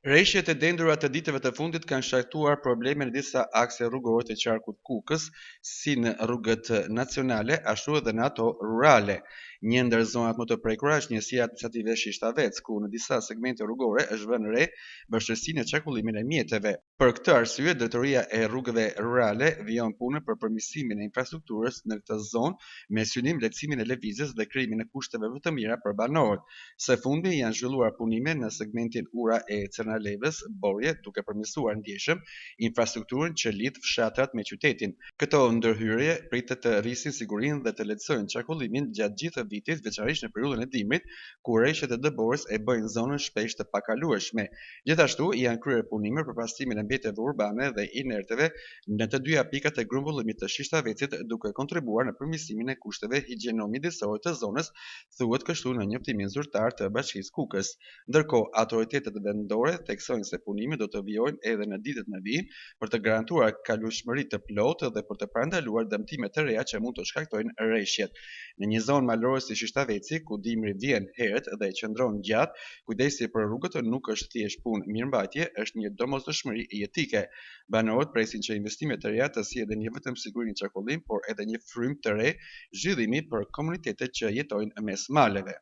Rreshjet e dendura të ditëve të fundit kanë shkaktuar probleme në disa akse rrugore të qarkut Kukës, si në rrugët nacionale, ashtu edhe në ato rurale. Një ndër zonat më të prekura është njësia administrative Shishtavec, ku në disa segmente rrugore është vënë re vështirësinë në qarkullimin e mjeteve. Për këtë arsye, Drejtoria e Rrugëve Rurale vijon punën për përmirësimin e infrastrukturës në këtë zonë me synim lehtësimin e lëvizjes dhe krijimin e kushteve më të mira për banorët. Së fundi janë zhvilluar punime në segmentin ura e Cernalevës, Borje, duke përmirësuar ndjeshëm infrastrukturën që lidh fshatrat me qytetin. Këto ndërhyrje pritet të rrisin sigurinë dhe të lehtësojnë qarkullimin gjatë gjithë vitit, veçanërisht në periudhën e dimrit, ku rreshtet e dëborës e bëjnë zonën shpesh të pakalueshme. Gjithashtu janë kryer punime për pastrimin e mjeteve urbane dhe inerteve në të dyja pikat e grumbullimit të Shishtavecit, duke kontribuar në përmirësimin e kushteve higjieno-mjedisore të zonës, thuhet kështu në njoftimin zyrtar të Bashkisë Kukës. Ndërkohë, autoritetet vendore theksojnë se punimet do të vijojnë edhe në ditët në vijim për të garantuar kalueshmëri të plotë dhe për të parandaluar dëmtime të reja që mund të shkaktojnë rreshjet. Në një zonë malore si Shishtaveci, ku dimri vjen herët dhe qëndron gjatë, kujdesi për rrugët nuk është thjesht punë mirëmbajtje, është një domosdoshmëri jetike. Banorët presin që investimet të reja të sjellin jo vetëm siguri në qarkullim, por edhe një frym të re zhvillimi për komunitetet që jetojnë mes maleve.